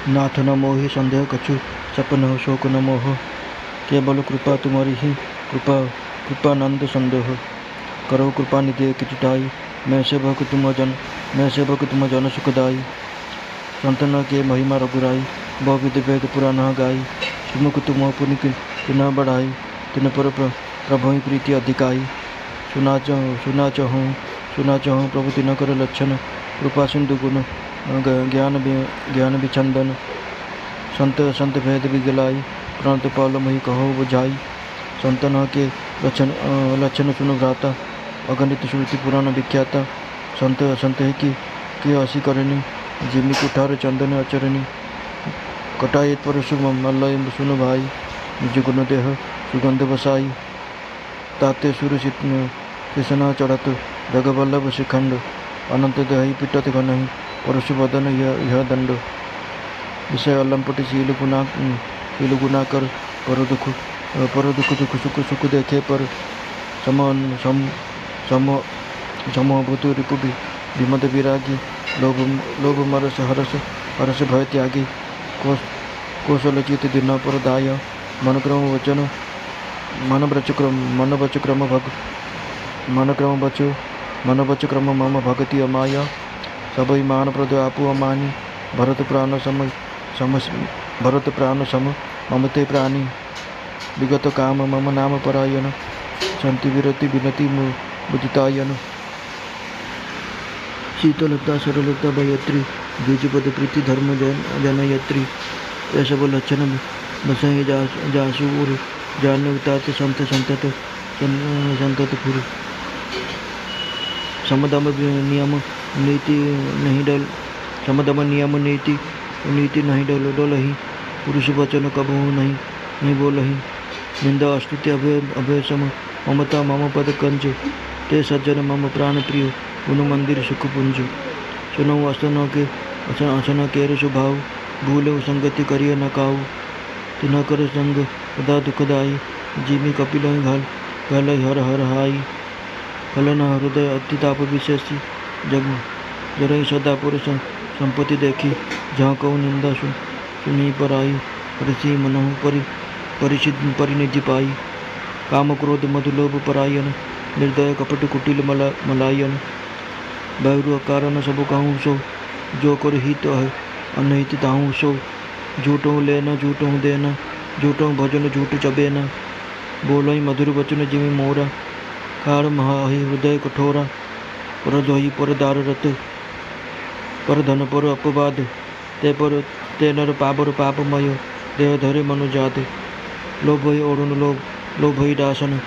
नाथ न मोहि संदेह कछु, सपन हो शोक न मोह। केवल कृपा तुम्हारी ही, कृपानंद संदेह। करो कृपा निधि किचुटाई, मैं सेवक तुम जन सुखदाई। संतना के महिमा रघुराई, बहुविध वेद पुराण गाई। सुमुख तुम पुनि किन्ह बढ़ाई, तिन पर प्रभु प्रीति अधिकाई। सुना चाहूँ प्रभु तिन कर लक्षण, कृपा सिंधु गुण ज्ञान विचंदन। संत भेद विगलाई, प्रणत पाल मही कहो बुझाई। संतन के लक्षण सुन भ्राता, अगणित श्रुति पुराण विख्याता। संत है कि असी करनी, जिमी कुठार चंदन अचरणी। कटाई पर शुभ मल्लय सुन भाई, निज गुण देह सुगंध बसाई। ताते सुर सिसना चढ़त, जगवल्लभ शिखंड। अनंत दही पिटत घनहि, परशु बदन यह दंड। विषय अलंपट शील गुना कर, पर दुख सुख देखे पर। समभूत रिपु विमद विरागी, लोभ मरस हरस भय त्यागी। कौशल चित दिन पर दाय, मन वच क्रम मम भगति अमाया। सबई मान प्रद आपु अमानी, भरत प्राण सम मम ते प्राणी। विगत काम मम नाम परायण, शांति विरति विनति मुदितायन। शीतलता सरलता भयत्री, द्विजपद प्रीति धर्म जनयत्री। ये सब लक्षण बसहि जासुर, जानुतात संतत पुर। समदम नियम नीति नहीं डोलही, पुरुष वचन कबहु नहीं बोलही। निंदा स्तुति अभय सम, ममता मम पद कंज। ते सज्जन मम प्राण प्रिय, गुण मंदिर सुख पुंज। सुनऊ असन केर स्वभाव, भूलऊ संगति करिय न काऊ। तिन्ह कर संग सदा दुखदाई, जिमि कपिल घाल हर हाई। फलन हृदय अति ताप विशेषी, जग जरहि सदा पुर संपत्ति देखी। जहाँ कहूँ निंदा सुनी पर आई, हरषि मनहु परिनिधि पाई। काम क्रोध मधु लोभ परायन, निर्दय कपट कुटिल मलायन। बहुरु कारण सब कहूँ सो, जो कर हित अनहित ताहूँ सो। झूठों लेना झूठों देना, झूठों भजन झूठ चबेना। बोलई मधुर वचन जिमि मोरा, खार महाहि हृदय कठोरा। पर जोहि पर दार रत, पर धन पर अपवाद। ते नर पाबर पापमय, देह धरे मनु जात। लोभहि ओढ़न लोभहि दासन,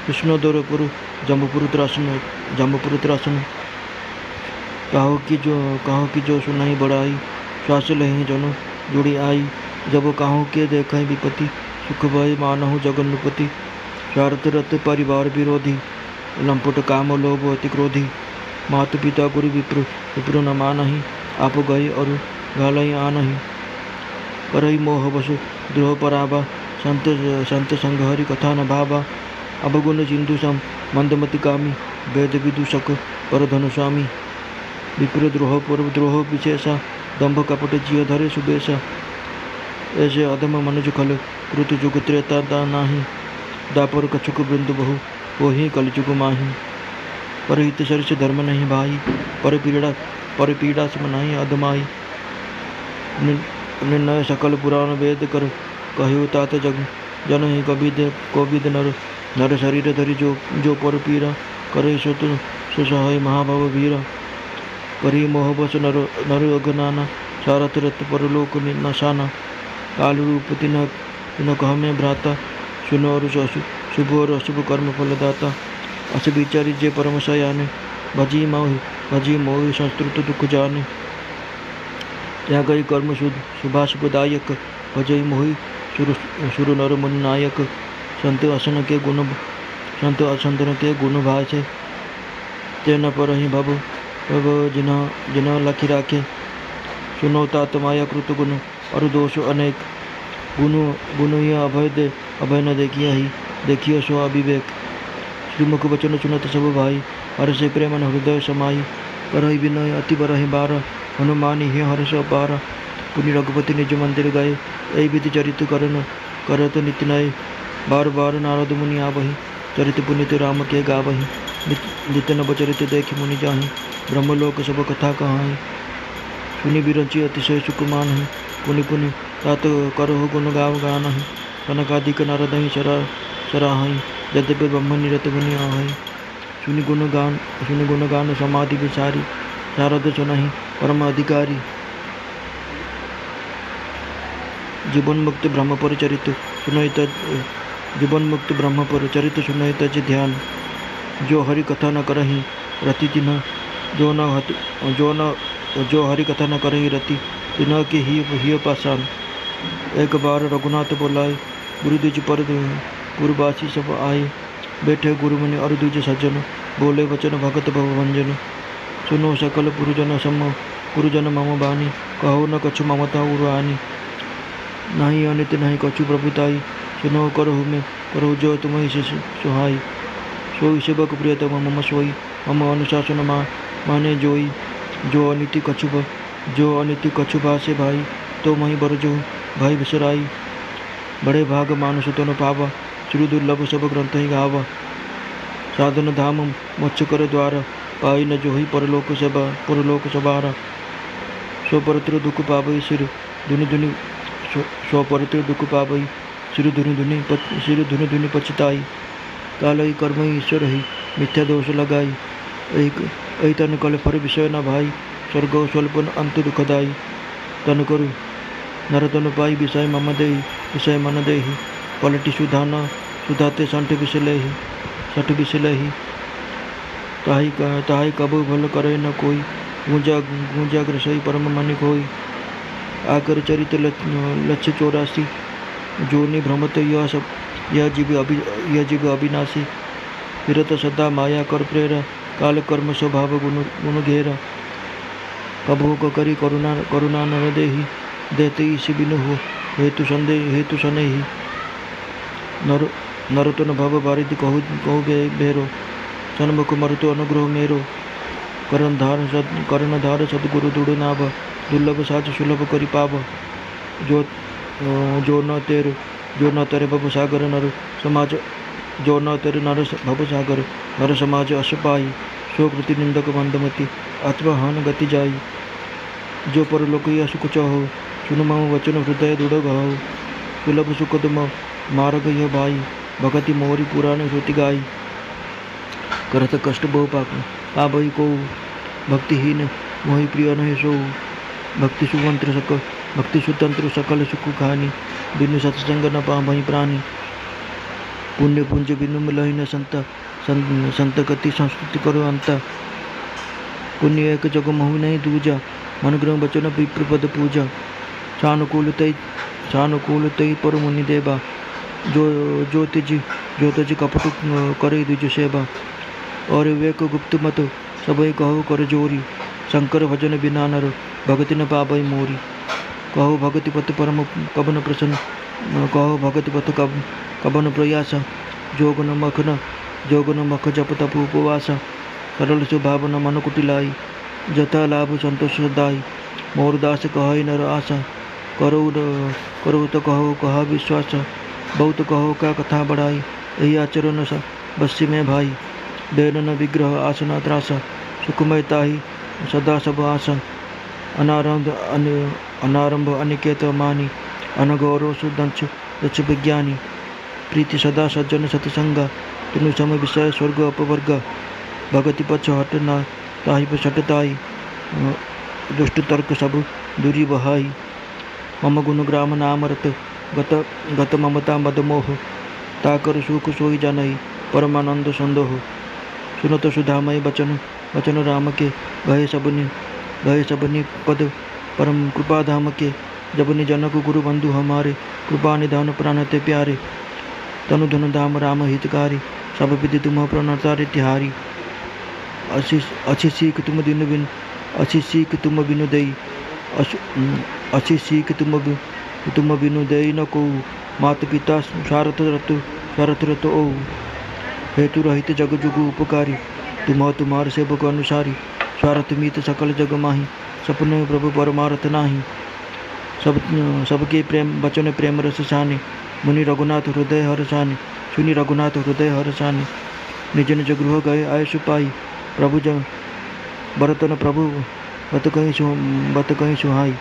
कृष्णदुरपुर जम्बुपुर त्रासन। कहो कि जो सुनाई बढ़ाई, श्वास लहि जन जुड़ी आई। जब कहो के देखहि विपति, सुख भय मानहु जगन्नुपति। स्वार्थ रत परिवार विरोधी, लंपट काम लोभ अति क्रोधी। मातु पिता गुरु विप्र न मानहि, आप गए और घालहि आनहि। करहि मोह वश द्रोह परावा, संत संग हरि कथा न भावा। अवगुण सिंधु सम मंदमति कामी, वेद विदूषक पर धनु स्वामी। विप्र द्रोह विशेषा, दंभ कपट जिय धरे सुबेशा। ऐसे अधम मनुज खल, कृत जुग त्रेता नाही। दापर कछुक वृंद बहु, वही कलजुग माही। परहित सरिस धर्म नहीं भाई, पर पीड़ा सम नहीं अधमाई। निर्णय सकल पुराण वेद कर, कहु तात जन ही कविद नर शरीर धरि जो पर पीरा। करे सुसहाय महाभव वीरा। करी मोह बस नर अगनाना, सारथ रत परलोक नशाना। काल रूप तिन कह में भ्राता, सुनो और शुभ और अशुभ कर्म फलदाता। अस विचारी जे परम सयाने, भजी मोहि संस्तुत दुख जाने। त्यागई कर्म शुभाशुभदायक, भजई मोहि सुर नर मुनि नायक। संत असंतन के गुण भाषे, ते न पर ही भव जिन्ह लखी राखे। सुनो तात माया कृत गुण, और दोष अनेक। गुण ही अभय न देखिए सो अविवेक। श्रीमुख वचन सुनत सब भाई, हर से प्रेमन हृदय समाई। करहि विनय अति बरहि बार, हनुमान ही हर्ष अपार पुनि रघुपति निज मंदिर गए। ऐ विधि चरित करन करत नित नय बार बार नारद मुनि आवहि चरित पुनित राम के गावहि। नित नव चरित देखि मुनि जाहि ब्रह्मलोक सब कथा कहाहि। सुनि बिरंचि अतिशय सुख मानहि पुनि पुनि तात करहु गुण गाव गानहि। कनकादिक नारदहि सराहहि यद्यपि ब्रह्म निरत मुनि आहहि। सुनि गुण गान समाधि विचारी शारद सुनहि परम अधिकारी। जीवन मुक्त ब्रह्म पर चरित सुनहि जीवन मुक्त ब्रह्म पर चरित सुनहि तज ध्यान। जो हरि कथा न करहि रति तिन्ह जो हरि कथा न करहि रति तिन्ह के ही पाषाण। एक बार रघुनाथ बोलाए गुरु द्विज पर गुरुवासी सब आए। बैठे गुरु मुनि और द्विज सज्जन बोले वचन भगत भवभंजन। सुनो सकल पुरुजन सम गुरुजन मम बानी कहो न कछु ममता उरानी। नहीं अनित नहीं कछु प्रभुताई सुनो करहु में करहु जो तुम्हें सुहाई। सोई सेवक प्रियतम मम सोई मम अनुशासन माने जोई। जो अनिति कछु भासे भाई तो मही बरजो भाई बिसराई। बड़े भाग मानुष तन पावा श्री दुर्लभ सब ग्रंथ ही गावा। साधन धाम मोक्ष कर द्वारा पाई न जो ही परलोक सबारा। सो परत्र दुख पावई सिर धुनि धुनि सो परत्र दुख पावई सिर धुनि धुनि पछताई। कालई कर्म ईश्वर ही मिथ्या दोष लगाई। ऐ तन कल फर विषय न भाई स्वर्ग स्वल्पन अंत दुखदाई। तन करु नर तन पाई विषय मम देहि विषय मन देहि। पलटि सुधाना सुधाते संठ बिसलेहि ताहि कबु भल करे न कोई। गूंजा ग्रसई परम मनि कोई। आकर चरित लक्ष्य 84 जोनि भ्रमत यह जीव अविनाशी। फिरत सदा माया कर प्रेरा काल कर्म स्वभाव गुण घेरा। कबहु को करी करुणा नर देहि देते ईश बिनु हो हेतु सनेहि। नरोतन भव बारिधि कहु बेरो सन्मुख मरुतो अनुग्रह मेरो। करण धार सदगुरु दुड़ नाभ दुर्लभ साज सुलभ करि पाव। जो न तेरे भव सागर नर समाज जो न तेरे भव सागर नर समाज अस पाई। सो कृति निंदक मंदमति आत्महान गति जाई। जो परलोक सुख चाहो सुन मम वचन हृदय दृढ़ गहो। सुलभ सुख तुम मार्ग यह भाई भगति मोरी पुराण श्रुति गाई। करत कष्ट बहु पावई को भक्तिहीन मोहि प्रिय नहीं सो। भक्ति सुतंत्र सकल सुख खानी बिनु सत्संग न पावई प्राणी। पुण्य पुंज बिनु मिलहि न संत गति संस्कृति करो अंत। पुण्य एक जग महु नहीं दूजा मनग्रह बचन विप्रपद पूजा। सानुकूल तई पर मुनि देवा जो तज कपट करे द्विज सेवा। और विवेक गुप्त मत सबई कहो कर जोरी। शंकर भजन बिना नर भगति न पावई मोरी। कहो भगति पथ परम कबन प्रसन्न कहो भगति पथ कबन प्रयास। जोगन मख जप तप उपवास। सरल स्वभाव न मन कुटिलाई जथा लाभ संतोष सदाई। मोर दास कहई नर आशा करो तो कहो कहा विश्वास। बहुत कहो क्या कथा बढ़ाई यही आचरण बस्सी में भाई। देन न विग्रह आसना त्रासा सुखमय ताही सदा सब आशा। अनारंभ अनिकेत मानी अनगौरव सुदंश दक्ष विज्ञानी। प्रीति सदा सज्जन सतसंगा तुनु सम विषय स्वर्ग अपवर्ग। भगति पक्ष हट न ताहि पछटताई दुष्ट तर्क सब दूरी बहाई। मम गुण ग्राम नाम रत गत ममता मदमोह। ताकर सुख सोई जानई परमानंद संदोह। सुनत सुधामय बचन राम के गए सबनी पद परम कृपा धाम के। जबनि जनक गुरु बंधु हमारे कृपा निधान प्राण ते प्यारे। तनु धन धाम राम हितकारी सब विधि तुम प्रणतारि तिहारी। अच्छी सीख तुम बिनु दई अच्छी सीख तुम बिनु दई न को। मात पिता सारथ रत ओ। हेतु रहित जग जुग उपकारी तुम तुम्हार सेवक अनुसारी। स्वार्थ मीत सकल जग माही सपने प्रभु परमार्थ नाही। सबके प्रेम बचन प्रेम रस सानी। मुनि रघुनाथ हृदय हरसानी। सुनि रघुनाथ हृदय हरसानी। निज निज गृह गए आयुष पाई। प्रभु जब बरतन प्रभु बत कहीं सुहाई।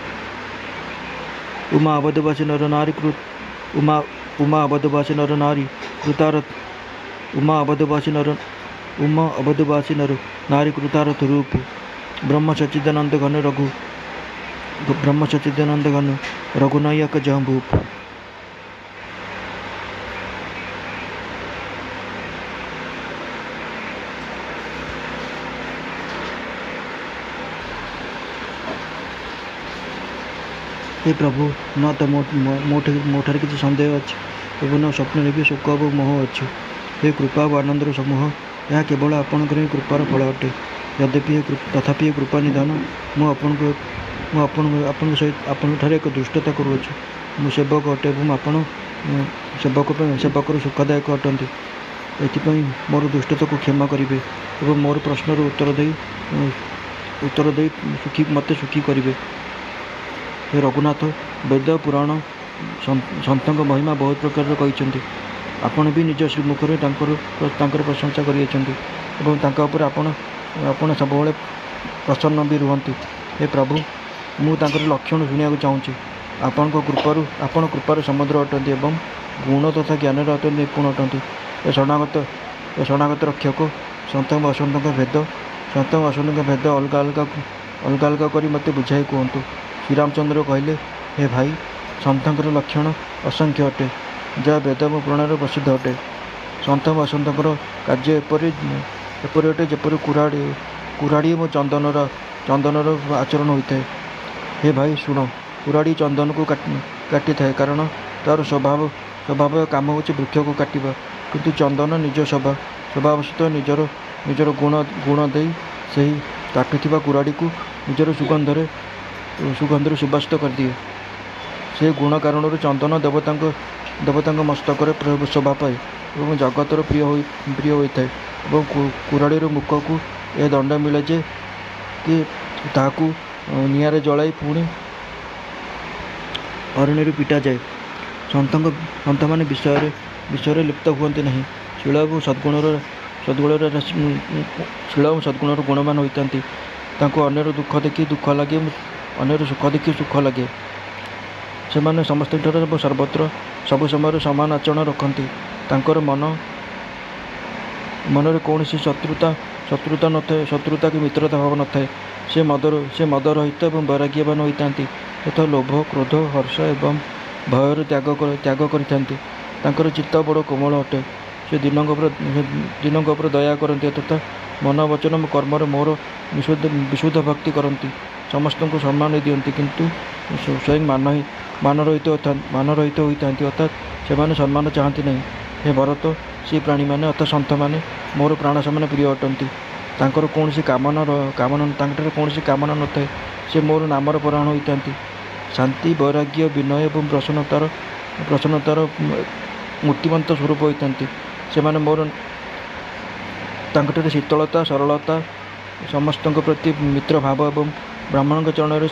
उमा अवधवासी नर नारी कृत उमा अवधवासी नर नारी कृतारथ। उमा अवधवासी नर नारी कृतारथ रूप। ब्रह्म सच्चिदानंद घन रघुनायक जम्भूप। हे प्रभु न तो मोठार किसी सन्देह अच्छे एवं न स्वप्न भी शोक और मोह अच्छे। हे कृपा और आनंदर समूह यह केवल आपणकर ही कृपार फल अटे। यद्यपि तथापि कृपा निधान मुझे सहित आपठार एक दुष्टता करुच्छे। मु सेवक अटे और आपण सेवकर सुखदायक अटंती। एथिपाई मोर दुष्टता को क्षमा करेंगे और मोर प्रश्नर उत्तर दे मत सुखी करेंगे। हे रघुनाथ वेद पुराण सन्त महिमा बहुत प्रकार कहते। आपण भी निज श्रीमुखर प्रशंसा कर आपण सब प्रसन्न भी रुहंती। हे प्रभु मुझे लक्षण शुणा चाहूँगी। आपण कृपार समुद्र अटंती एवं गुण तथा ज्ञान अत्यंत निपुण अटंती। शरणागत रक्षक सत असंत भेद अलग अलग कर मत बुझाई कहतु। श्रीरामचंद्र कहले हे भाई सन्तर लक्षण असंख्य अटे जहाँ वेद और पुराण प्रसिद्ध अटे। सत असंतर कार्य एपरी अटे जपरी कुराड़ी और चंदनर आचरण होता है। हे भाई शुण कुराड़ी चंदन को काटी थाए कारण तार स्वभाव काम हो वृक्ष को काटा किंतु चंदन निज स्वभाव सहित निजर गुण दे से काटुवा कुराड़ी को निजर सुगंधर सुबासित कर दिए। से गुण कारण चंदन देवता मस्तक शोभा पाए और जगतर प्रिय होता है। कुराड़ी मुख को यह दंड मिले जे कि ताकू निआरे जलाई पुणी अरण्य पिटा जाए। सन्त मान विषय लिप्त हुए नहीं। शील और सद्गुणर गुणमान होता। अन्यर दुख देखी दुख लगे अन्यर सुख देखी सुख लगे। से माने समस्त सर्वत्र सब समय सामान आचरण रखती। मनरे कौन शत्रुता न थाए शत्रुता की मित्रता भाव न थाए। से मद रहित और वैराग्यवान होता तथा लोभ क्रोध हर्ष एवं भयर त्याग कर चित्त बड़ कोमल अटे। से दिनक दया करती तथा मन वचन कर्म मोर विशुद्ध भक्ति करती। समस्त को सम्मान दियंती किंतु स्वयं मान रहित होता अर्थात से सम्मान चाहती नहीं। हे भरत से प्राणी मैंने अर्थात सन्थ मैंने मोर प्राण सामने प्रिय अटंती। तांकर कौन सी कामना कौन सी कामना न थाए। से मोर नामर परायण होता। शांति वैराग्य विनय एवं प्रसन्नतार मूर्तिमंत स्वरूप होता। से माने मोर तांकटे शीतलता सरलता समस्त प्रति मित्र भाव एवं ब्राह्मण चरण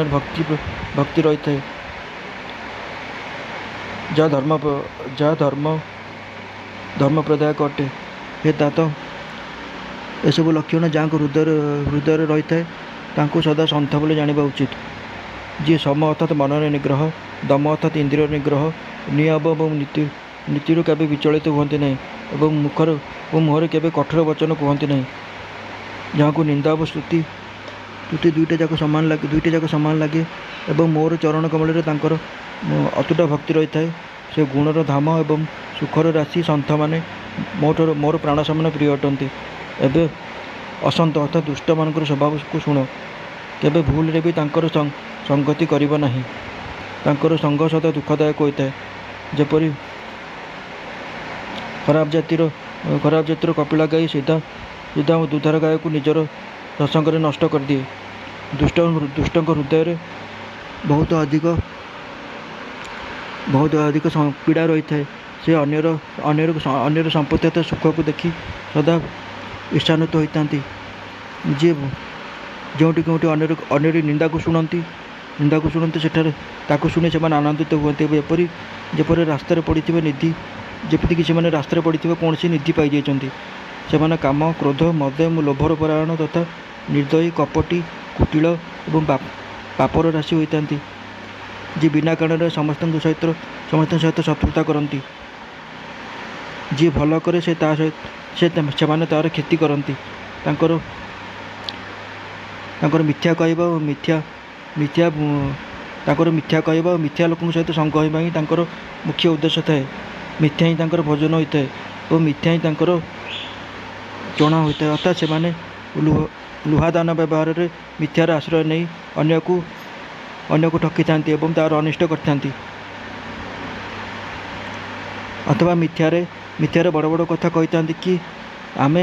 भक्ति रही है। जहाँ धर्म प्रदायक अटे। हे तात एसबू लक्षण जहाँ हृदय रही है सदा सन्थ बोली जाना उचित। जी सम अर्थात मनर निग्रह दम अर्थात इंद्रिय निग्रह नियम और नीतिर केवे विचलित हुए नहीं और मुहर केवे कठोर वचन कहते नहीं। जहाँ को निंदा और स्तुति दुईटा जाक सामान लगे और मोर चरण कमल अतुट भक्ति रही है। से गुणर धाम एवं सुखर राशि सन्थ माने मोर प्राण सामने प्रिय अटंती। एवं असंत अर्थात दुष्ट मान स्वभाव को शुण केवे भूल भी संगति करिबा नहीं। तांकर संग सदा दुखदायक होता है। जपरी खराब जातिर कपिला गाई सीधा दुधार गाय को निजर सत्संग नष्ट कर दिए। दुष्ट हृदय बहुत अधिक पीड़ा रही है। से अन्यर संपत्ति तथा सुख को देखी सदा ईर्षान्वित होता। ଯେଉଁଠି କେଉଁଠି ଅନ୍ୟର ନିନ୍ଦାକୁ ଶୁଣନ୍ତି ସେଠାରେ ତାକୁ ଶୁଣି ସେମାନେ ଆନନ୍ଦିତ ହୁଅନ୍ତି। ଯେପରି ରାସ୍ତାରେ ପଡ଼ିଥିବା ନିଧି, ଯେମିତିକି ସେମାନେ ରାସ୍ତାରେ ପଡ଼ିଥିବା କୌଣସି ନିଧି ପାଇଯାଇଛନ୍ତି। ସେମାନେ କାମ, କ୍ରୋଧ, ମଦ ଏବଂ ଲୋଭର ପରାୟଣ ତଥା ନିର୍ଦ୍ଦୟୀ, କପଟୀ, କୁଟିଳ ଏବଂ ପାପର ରାଶି ହୋଇଥାନ୍ତି, ଯିଏ ବିନା କାରଣରେ ସମସ୍ତଙ୍କ ସହିତ ଶତ୍ରୁତା କରନ୍ତି। ଯିଏ ଭଲ କରେ ସେମାନେ ତାର କ୍ଷତି କରନ୍ତି। ତାଙ୍କର ମିଥ୍ୟା କହିବା ଓ ମିଥ୍ୟା ଲୋକଙ୍କ ସହିତ ସଙ୍ଗ ହେବା ହିଁ ତାଙ୍କର ମୁଖ୍ୟ ଉଦ୍ଦେଶ୍ୟ ଥାଏ। ମିଥ୍ୟା ହିଁ ତାଙ୍କର ଭୋଜନ ହୋଇଥାଏ ଓ ମିଥ୍ୟା ହିଁ ତାଙ୍କର ଜଣା ହୋଇଥାଏ। ଅର୍ଥାତ୍ ସେମାନେ ଲୁହାଦାନ ବ୍ୟବହାରରେ ମିଥ୍ୟାର ଆଶ୍ରୟ ନେଇ ଅନ୍ୟକୁ ଠକିଥାନ୍ତି ଏବଂ ତାର ଅନିଷ୍ଟ କରିଥାନ୍ତି। ଅଥବା ମିଥ୍ୟାରେ ବଡ଼ ବଡ଼ କଥା କହିଥାନ୍ତି କି ଆମେ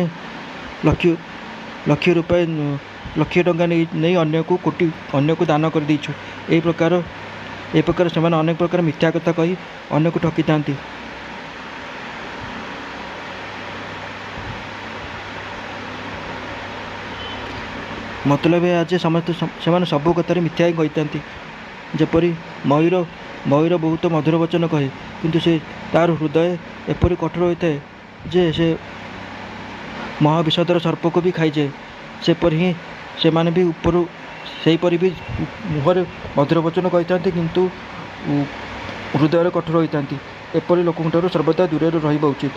ଲକ୍ଷ ଟଙ୍କା ନେଇ ଅନ୍ୟକୁ ଦାନ କରିଦେଇଛୁ। ଏହି ପ୍ରକାର ସେମାନେ ଅନେକ ପ୍ରକାର ମିଥ୍ୟା କଥା କହି ଅନ୍ୟକୁ ଠକିଥାନ୍ତି। ମତଲବ ଏହା ଯେ ସେମାନେ ସବୁ କଥାରେ ମିଥ୍ୟା ହିଁ କହିଥାନ୍ତି। ଯେପରି ମୟୂର ବହୁତ ମଧୁର ବଚନ କହେ, କିନ୍ତୁ ତାର ହୃଦୟ ଏପରି କଠୋର ହୋଇଥାଏ ଯେ ସେ ମହାବିଷଧର ସର୍ପକୁ ବି ଖାଇଯାଏ। ସେହିପରି ବି ମୁହଁରେ ମଧୁର ବଚନ କହିଥାନ୍ତି, କିନ୍ତୁ ହୃଦୟରେ କଠୋର ହୋଇଥାନ୍ତି। ଏପରି ଲୋକଙ୍କଠାରୁ ସର୍ବଦା ଦୂରରେ ରହିବା ଉଚିତ।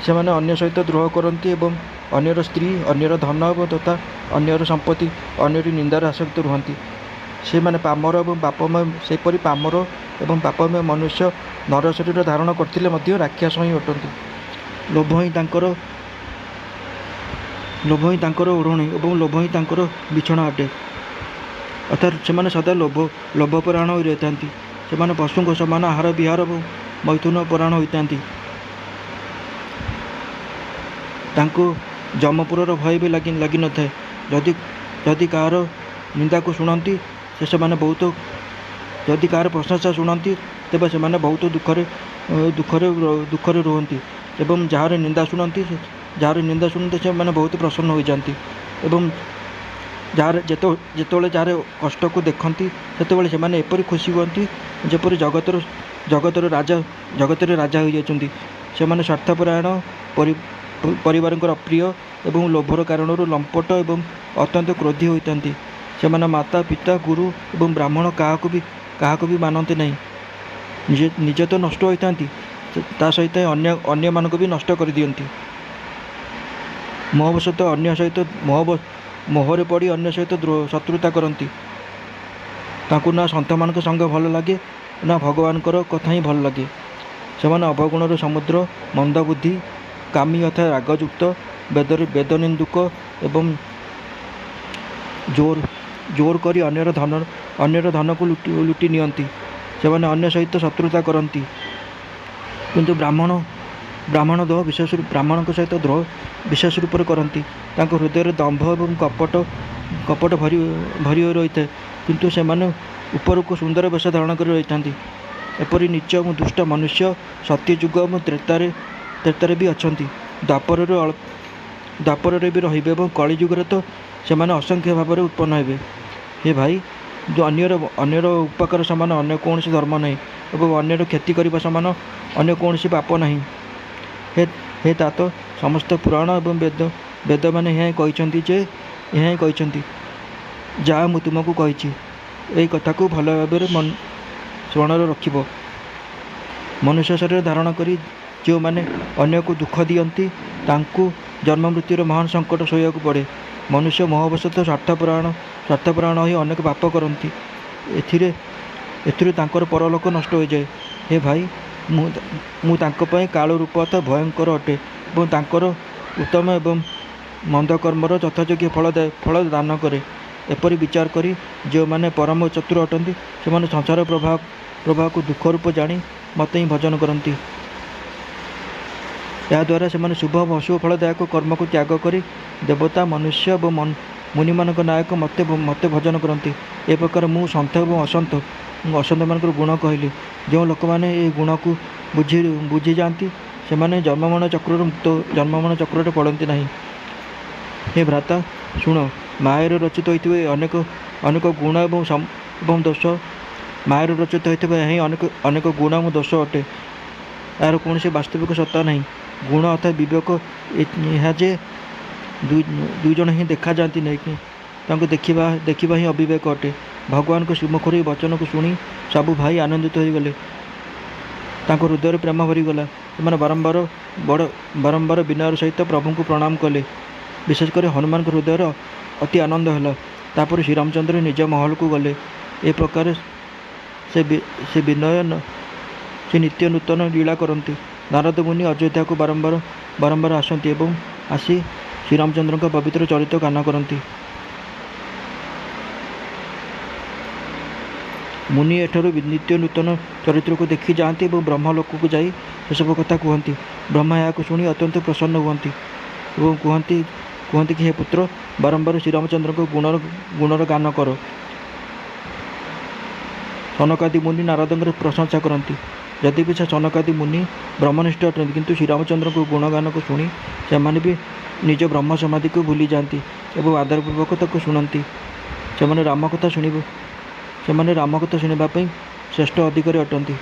ସେମାନେ ଅନ୍ୟ ସହିତ ଦ୍ରୋହ କରନ୍ତି ଏବଂ ଅନ୍ୟର ସ୍ତ୍ରୀ, ଅନ୍ୟର ଧନ ତଥା ଅନ୍ୟର ସମ୍ପତ୍ତି, ଅନ୍ୟର ନିନ୍ଦାରେ ଆସକ୍ତ ରୁହନ୍ତି। ସେମାନେ ପାମର ଏବଂ ପାପମୟ ମନୁଷ୍ୟ ନର ଶରୀର ଧାରଣ କରିଥିଲେ ମଧ୍ୟ ରାକ୍ଷସ ହିଁ ଅଟନ୍ତି। ଲୋଭ ହିଁ ତାଙ୍କର ଓଢ଼ଣୀ ଏବଂ ଲୋଭ ହିଁ ତାଙ୍କର ବିଛଣା ଅଟେ। ଅର୍ଥାତ୍ ସେମାନେ ସଦା ଲୋଭପରାୟଣ ହୋଇ ରହିଥାନ୍ତି। ସେମାନେ ପଶୁଙ୍କ ସମାନ ଆହାର ବିହାର ଏବଂ ମୈଥୁନ ପରାୟଣ ହୋଇଥାନ୍ତି। ତାଙ୍କୁ ଯମପୁରର ଭୟ ବି ଲାଗିନଥାଏ। ଯଦି କାହାର ନିନ୍ଦାକୁ ଶୁଣନ୍ତି ଯଦି କାହାର ପ୍ରଶଂସା ଶୁଣନ୍ତି, ତେବେ ସେମାନେ ବହୁତ ଦୁଃଖରେ ରୁହନ୍ତି ଏବଂ ଯାହାର ନିନ୍ଦା ଶୁଣନ୍ତି ସେମାନେ ବହୁତ ପ୍ରସନ୍ନ ହୋଇଯାନ୍ତି ଏବଂ ଯେତେବେଳେ ଯାହାର କଷ୍ଟକୁ ଦେଖନ୍ତି ସେତେବେଳେ ସେମାନେ ଏପରି ଖୁସି ହୁଅନ୍ତି ଯେପରି ଜଗତର ରାଜା ହୋଇଯାଇଛନ୍ତି। ସେମାନେ ସ୍ୱାର୍ଥପରାୟଣ, ପରିବାରଙ୍କର ଅପ୍ରିୟ ଏବଂ ଲୋଭର କାରଣରୁ ଲମ୍ପଟ ଏବଂ ଅତ୍ୟନ୍ତ କ୍ରୋଧୀ ହୋଇଥାନ୍ତି। ସେମାନେ ମାତା, ପିତା, ଗୁରୁ ଏବଂ ବ୍ରାହ୍ମଣ କାହାକୁ ବି ମାନନ୍ତି ନାହିଁ। ନିଜେ ତ ନଷ୍ଟ ହୋଇଥାନ୍ତି, ତା ସହିତ ଅନ୍ୟମାନଙ୍କୁ ବି ନଷ୍ଟ କରିଦିଅନ୍ତି। ମୋହରେ ପଡ଼ି ଅନ୍ୟ ସହିତ ଶତ୍ରୁତା କରନ୍ତି। ତାଙ୍କୁ ନା ସନ୍ଥମାନଙ୍କ ସଙ୍ଗ ଭଲ ଲାଗେ, ନା ଭଗବାନଙ୍କର କଥା ହିଁ ଭଲ ଲାଗେ। ସେମାନେ ଅବଗୁଣର ସମୁଦ୍ର, ମନ୍ଦବୁଦ୍ଧି, କାମୀ ଅର୍ଥାତ୍ ରାଗଯୁକ୍ତ, ବେଦନିନ୍ଦୁକ ଏବଂ ଜୋର କରି ଅନ୍ୟର ଧନକୁ ଲୁଟି ନିଅନ୍ତି। ସେମାନେ ଅନ୍ୟ ସହିତ ଶତ୍ରୁତା କରନ୍ତି। କିନ୍ତୁ ବ୍ରାହ୍ମଣଙ୍କ ସହିତ ଦ୍ରୋହ ବିଶେଷ ରୂପରେ କରନ୍ତି। ତାଙ୍କ ହୃଦୟରେ ଦମ୍ଭ ଏବଂ କପଟ ଭରି ହୋଇ ରହିଥାଏ, କିନ୍ତୁ ସେମାନେ ଉପରକୁ ସୁନ୍ଦର ବେଶ ଧାରଣ କରି ରହିଥାନ୍ତି। ଏପରି ନୀଚ ଏବଂ ଦୁଷ୍ଟ ମନୁଷ୍ୟ ସତ୍ୟଯୁଗ ଏବଂ ତ୍ରେତାରେ ବି ଅଛନ୍ତି, ଦ୍ୱାପରରେ ବି ରହିବେ ଏବଂ କଳିଯୁଗରେ ତ ସେମାନେ ଅସଂଖ୍ୟ ଭାବରେ ଉତ୍ପନ୍ନ ହେବେ। ହେ ଭାଇ, ଅନ୍ୟର ଉପକାର ସମାନ ଅନ୍ୟ କୌଣସି ଧର୍ମ ନାହିଁ ଏବଂ ଅନ୍ୟର କ୍ଷତି କରିବା ସମାନ ଅନ୍ୟ କୌଣସି ପାପ ନାହିଁ। ହେ ତାତ, ସମସ୍ତ ପୁରାଣ ଏବଂ ବେଦମାନେ ଏହା ହିଁ କହିଛନ୍ତି। ଯାହା ମୁଁ ତୁମକୁ କହିଛି, ଏହି କଥାକୁ ଭଲ ଭାବରେ ସ୍ମରଣରେ ରଖିବ। ମନୁଷ୍ୟ ଶରୀର ଧାରଣ କରି ଯେଉଁମାନେ ଅନ୍ୟକୁ ଦୁଃଖ ଦିଅନ୍ତି, ତାଙ୍କୁ ଜନ୍ମ ମୃତ୍ୟୁର ମହାନ ସଙ୍କଟ ସହିବାକୁ ପଡ଼େ। ମନୁଷ୍ୟ ମୋହବଶତଃ ସ୍ୱାର୍ଥପରାୟଣ ହୋଇ ଅନେକ ପାପ କରନ୍ତି। ଏଥିରୁ ତାଙ୍କର ପରଲୋକ ନଷ୍ଟ ହୋଇଯାଏ। ହେ ଭାଇ, ମୁଁ ତାଙ୍କ ପାଇଁ କାଳ ରୂପ ଅର୍ଥାତ୍ ଭୟଙ୍କର ଅଟେ ଏବଂ ତାଙ୍କର ଉତ୍ତମ ଏବଂ ମନ୍ଦ କର୍ମର ଯଥାଯୋଗ୍ୟ ଫଳ ଦାନ କରେ। ଏପରି ବିଚାର କରି ଯେଉଁମାନେ ପରମ ଚତୁର ଅଟନ୍ତି, ସେମାନେ ସଂସାର ପ୍ରବାହକୁ ଦୁଃଖ ରୂପ ଜାଣି ମୋତେ ହିଁ ଭଜନ କରନ୍ତି। ଏହାଦ୍ୱାରା ସେମାନେ ଶୁଭ ଓ ଅଶୁଭ ଫଳଦାୟକ କର୍ମକୁ ତ୍ୟାଗ କରି ଦେବତା, ମନୁଷ୍ୟ ଏବଂ ମୁନିମାନଙ୍କ ନାୟକ ମୋତେ ଭଜନ କରନ୍ତି। ଏ ପ୍ରକାର ମୁଁ ସନ୍ଥ ଏବଂ ଅସନ୍ଥମାନଙ୍କର ଗୁଣ କହିଲି। ଯେଉଁ ଲୋକମାନେ ଏହି ଗୁଣକୁ ବୁଝିଯାଆନ୍ତି, ସେମାନେ ଜନ୍ମମରଣ ଚକ୍ରରେ ପଡ଼ନ୍ତି ନାହିଁ। हे भ्राता शुण मायर रचित होते अनेक अनेक गुण एवं दोष मायर रचित होते अनेक अनेक गुण और दोष अटे यार कौन से वास्तविक सत्ता नहीं गुण अर्थात विवेक यह जे दुई जन ही देखा जाती नहीं कि देखा ही अविवेक अटे भगवान को श्रीमुखर वचन को शुणी सबू भाई आनंदित हो गले हृदय प्रेम भरीगला से बारंबार विनयर सहित प्रभु को प्रणाम कले विशेषकर हनुमान हृदय अति आनंद है तापर श्रीरामचंद्र निज महल को गले ए प्रकार से विनय से नित्य नूतन लीला करती नारद मुनि अयोध्या को बारंबार आसती एवं आसी श्रीरामचंद्र का पवित्र चरित्र गान करती मुनि एठार नित्य नूतन चरित्र को देखी जाती और ब्रह्मलोक को जाई सेसब कथा कहती ब्रह्मा यहाँ शुणी अत्यंत प्रसन्न हुंती और कहती कि हे पुत्र बारंबार श्रीरामचंद्र को गुणर गान कर सनकादि मुनि नारद प्रशंसा करती यदि भी सनकादि मुनि ब्रह्मनिष्ठ अटंती किंतु श्रीरामचंद्र को गुणगान को शुणी से भी निज ब्रह्म समाधि को भूली जाती और आदरपूर्वक ताको शुणती से रामकथा शुणापी श्रेष्ठ अधिकारी अटंती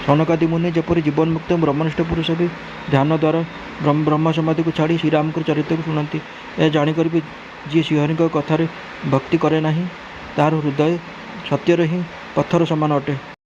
सनकादि मुनि जपरी जीवन मुक्त ब्रह्मनिष्ठ पुरुष भी ध्यान द्वारा ब्रह्म समाधि को छाड़ी श्रीराम चरित्र को शुणती यह जाणिकर भी जी श्रीहरि कथार भक्ति करे नहीं तार हृदय सत्यर ही पत्थर समान अटे।